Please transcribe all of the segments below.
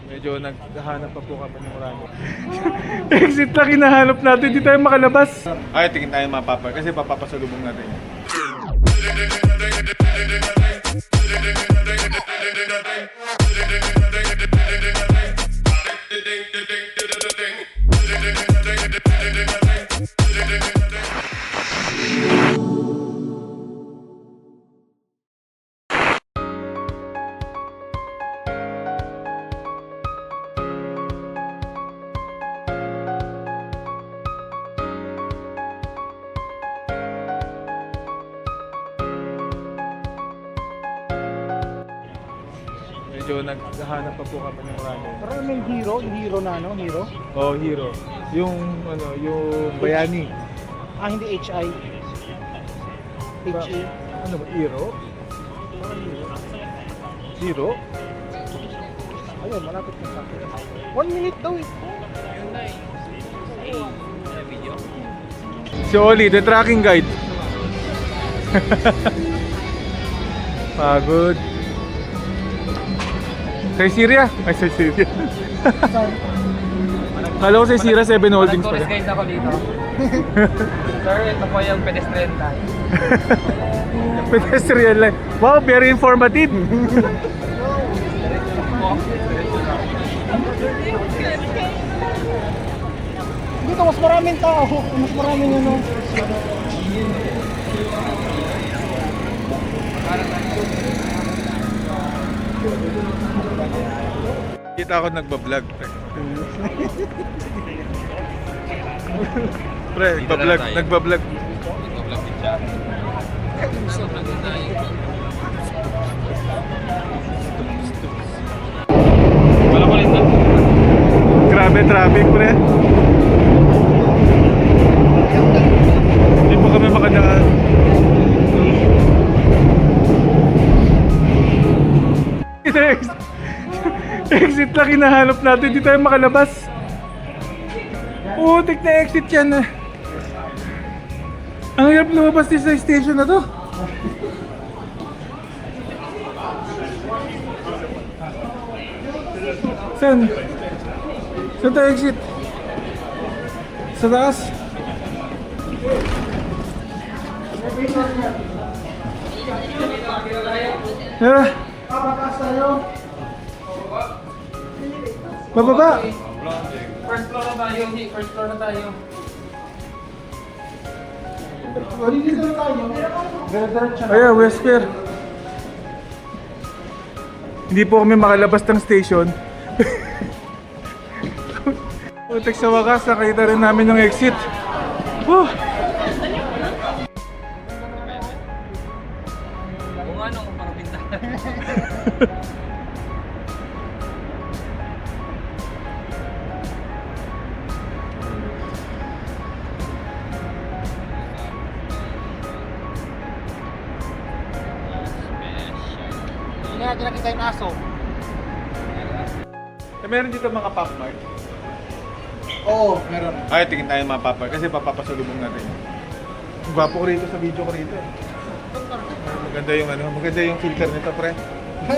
Medyo naghahanap pa po kami ng marami. Exit lang hinahanap natin, di tayo makalabas. Ay, tingin tayo mapapar kasi papapasalubong natin. Medyo naghahanap pa po kami ng marami. Pero may hero na ano, hero? Oh, hero. Yung yung bayani. Ah, hindi HI. HE. Ano ba, hero? Hero? Ayun, malapit na sa akin. 1 minute daw eh. Si Oli, the tracking guide. Pagod. Kay Syria? Ay, sa Syria. Kala ko sa Syria 7 Holdings pala. Tourist guide ako dito. Sir, ito po yung pedestrian line. Pedestrian line. Wow, very informative. Dito mas maraming tao, mas maraming ano. Kita ako nagbablog. Pre, nagbablog. Nagbablog din siya. Wala ko rin na. Grabe traffic, pre. Hindi po kami makadaan. Exit lang hinahanap natin, di tayo makalabas. Putik na exit yan. Ang hirap lumabas din sa station na to. Saan? Saan tayo exit? Sa taas? Tara. Bababa. First floor na tayo, first floor na tayo. Ayan, West Pier. Hindi po kami makalabas ng station. Putik sa wakas, nakita rin namin yung exit. Whew. Kung ano, kung parapinta. Hindi natin nakita yung aso. Meron dito mga pop mart. Oo, meron. Ay, tingin tayo mga pop mart kasi papapasalubong natin. Ang gwapo ko rito sa video ko rito. Maganda yung filter nito, pre.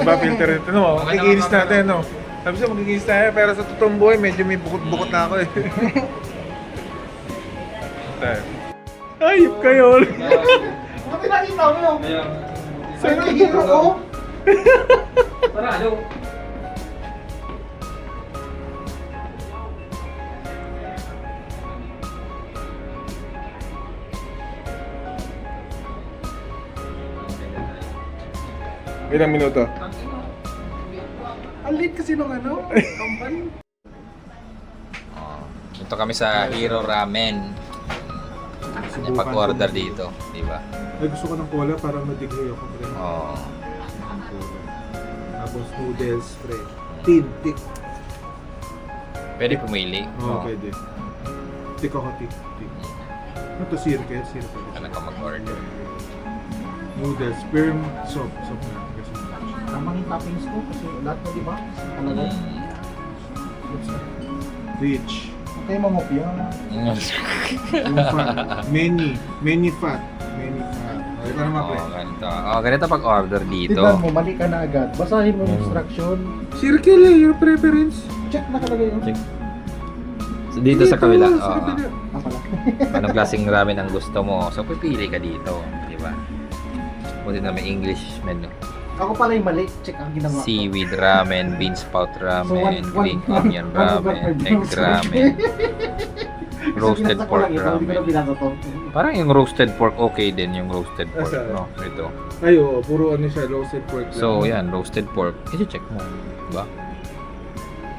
Diba filter nito, no? Magiginis natin, no? Sabi siya, magiginis tayo, pero sa totoong buhay, medyo may bukot-bukot na ako eh. Ayop kayo! Ano pinakita mo yun? Saan Ano yung hero ko? Tara, alo. Ilang minuto? Ang late kasi nung ano, company. Ito kami sa Hero Ramen. Pag-order dito, di ba? Ay, gusto ko ng cola para madigay ako, pre. Oo. Tapos noodles, pre. Tik. Pwede pumili. Oo, pwede. Tik ako, tik. Ito, sirke. Ano ka mag-order? Noodles, sperm, soap na. Kasi Tamang yung toppings ko kasi lahat mo di ba? Talaga. rich. Huwag kayo mamopya. Yung fat. Many fat. Ikaw naman, pre. Ganito. Ganito pag order dito. Tignan mo, mali ka na agad. Basahin mo yung instruction. Circle eh, your preference. Check nakalagay yun. Check. So, dito sa kabila. Sa kabila. Pala. Anong klaseng ramen ang gusto mo? So, pipili ka dito. Di ba? Buti na may English menu. Ako pala yung mali. Check ang ginawa ko. Seaweed ramen, bean sprout ramen, So, green onion ramen, egg ramen, roasted Binasa ko pork lang ito, hindi ko na ramen. binasa to. Parang yung roasted pork okay din yung roasted pork, Asa? no? Ito. Ay, oo, puro ano siya, roasted pork lang. So, yan, roasted pork. I-check mo. Diba?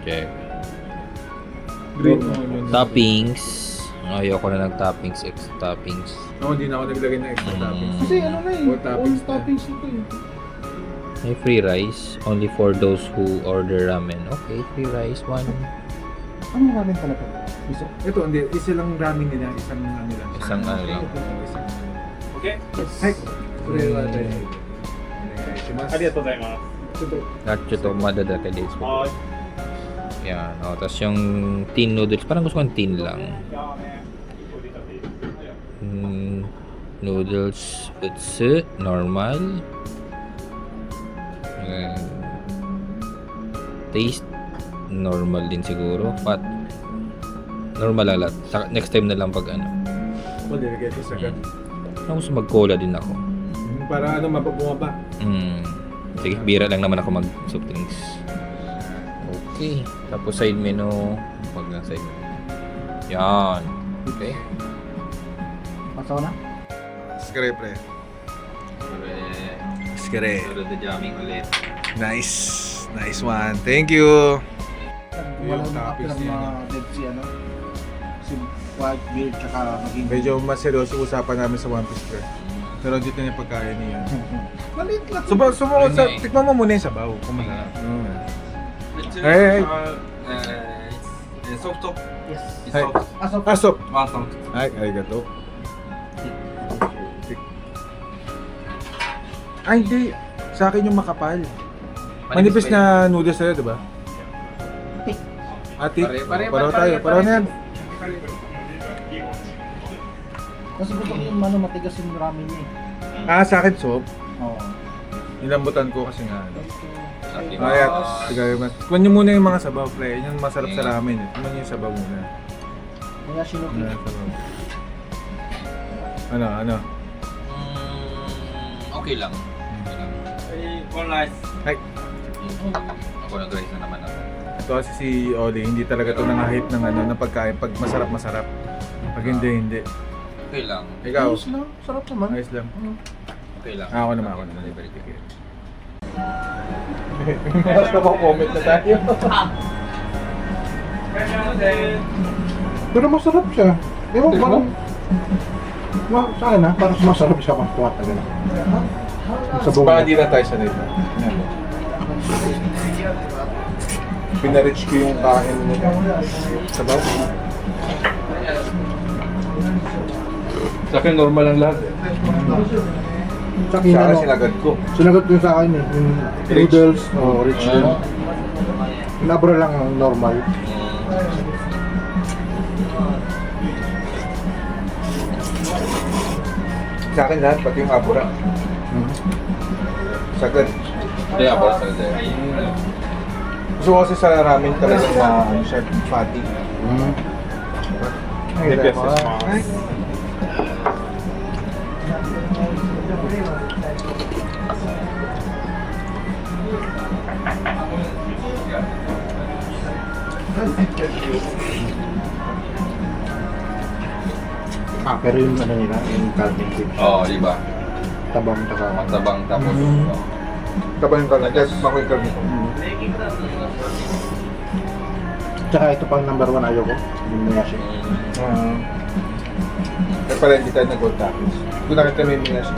Check. Green onion. Toppings. Ayoko na ng toppings, extra toppings. Ako, hindi na ako naglagay ng extra toppings. Kasi ano na eh. All toppings All toppings ito eh. May free rice, only for those who order ramen. Okay, free rice, one. Ano ramen pala to? Iso? Ito, hindi. Isa lang ramen nila. Isang ano lang. Isang ano lang. Okay. Hi. Nacho to madada kay days. Yan. Oh, tapos yung tin noodles, parang gusto ko ng tin lang. Noodles, putse, normal. Taste, normal din siguro. Fat, normal lang lahat. Next time na lang pag ano. Pwede, lagay ito sa agad. Gusto mag-cola din ako. Para ano, mapabunga pa. Sige, bira lang naman ako mag-soup drinks. Okay. Tapos side menu. Pag na side menu. Yan. Okay. Pasok na? Skre, pre. Skre. Pero the jamming ulit. Nice. Nice one. Thank you. Wala Yung na toppings after niya, mga Dead Sea ano? Si white beard tsaka maging... Medyo mas seryoso usapan namin sa One Piece, pre. Pero dito na yung pagkain niya. Maliit lang. Sumo, Yun na eh. tikman mo muna yung sabaw. Kung masarap. Hey, hey. Soft. Yes. Hey. Asok. Asop. Welcome. Ay, arigato. Ay, hindi. Sa akin yung makapal. Manipis na noodles sa'yo, di ba? Tik. Atik. Pare- Pareho tayo. Pareho na yan. Kasi gusto ko yung matigas yung ramen niya eh. Ah, sa akin soup. Oo. Nilambutan ko kasi nga. Ati Kaya, sige, mas. Kunin niyo muna yung mga sabaw, pre. Yun yung masarap sa ramen. Kunin niyo yung sabaw muna. Kaya sinuki. Sabaw. Ano? Okay lang. Okay lang. One rice. Ay, Ako nag-rice na naman ako. ito kasi si Oli, hindi talaga ito nang-hype ng ano, ng pagkain. Pag masarap. Pag hindi. Okay lang. Ikaw, Ayos lang. Sarap naman. ayos lang. Okay lang. Ako naman. Very good. Meron na bang comment na tayo? Pero masarap siya. Ewan ko parang... Sa akin ha, parang masarap siya pang kuwat na gano'n. Sa buong... Baka hindi na tayo sanay na. Pinarich ko yung kain mo. Sabaw. Sa akin normal lang lahat eh. Sa akin, Sa akin ano, sinagad ko. sinagot ko sa akin eh, yung Rich. noodles, rich din. Labra lang ang normal. Sa akin lahat, pati yung abura. Sagad. Hindi ako sa there. Gusto ko kasi sa ramen talaga ano siya, fatty. Ay, Ay. pero yung ano nila, yung carving fish. Oo, di ba? Tabang taka. Matabang tapos. Tapos yung karne, kasi bako yung karne ko. Tsaka ito pang number 1 ayaw ko. Yung minashi. Kaya pala hindi tayo nag-gold tacos. Kung nakita mo yung minashi.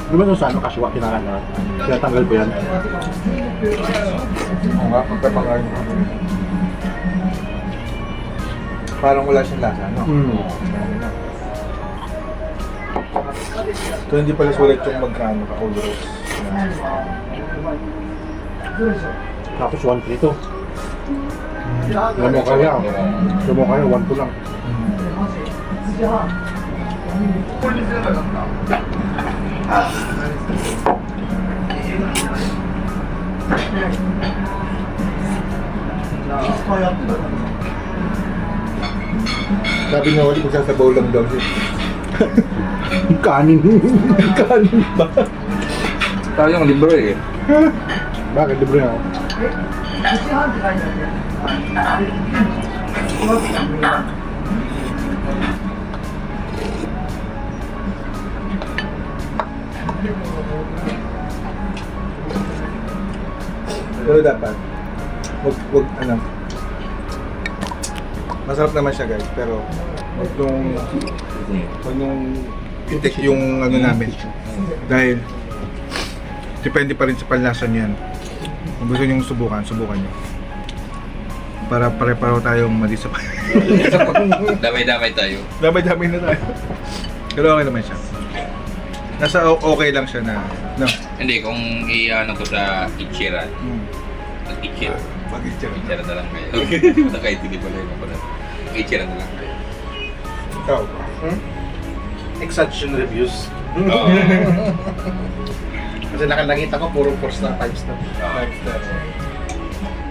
Di ba doon sa ano, kasiwa kinakan na? Kaya tanggal ko yan. Oo nga, magkapangalan mo. Parang wala siyang lasa, no? So hindi pala sulit yung magkano ka-olos. Tapos 1 ito. Alam mo kaya, 1 to lang. Sabi nga wali magsasabaw lang daw siya. Kanin. Kanin ba? Tayong libre eh. Bakit libre ako? Pero dapat, wag ano. Masarap naman siya guys, pero wag nung itik yung ano namin. Dahil depende pa rin sa panlasa niyan. Kung gusto niyong subukan niyo. Para pare-pareho tayong madisappoint. Damay-damay tayo. Damay-damay na tayo. Pero okay naman siya. Nasa okay lang siya na, no? Hindi, kung i-ano ko sa Ichiran. Ichiran. Pag-itcher. Ichiran na lang kayo. Nakaintindi pala yung mga Ichiran na lang kayo. Ikaw. Exhaustion reviews. Oo. Kasi nakita ko puro 4-star, 5-star.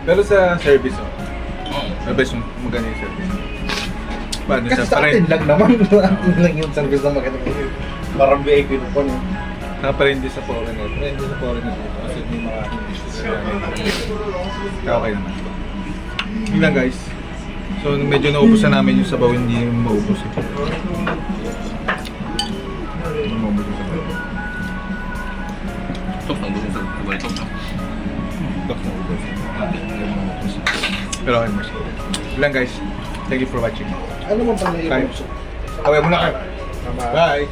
Pero sa service, oh. Oo. Mabes maganda yung service. Paano Kasi siya? sa atin lang naman, atin lang yung service na maganda. Parang VIP na po niya. Nakaparindi sa foreigner. Parindi sa foreigner. Kasi may mga English na okay naman. Yun lang guys. So medyo naubos na namin yung sabaw, hindi yung maubos eh. Hindi maubos yung sabaw. Tok, naubos sa buwan ito. Tok na ubos. Pero okay naman siya. Yun lang guys. Thank you for watching. Ano mo pala yung Bye. Okay, muna kayo. Bye.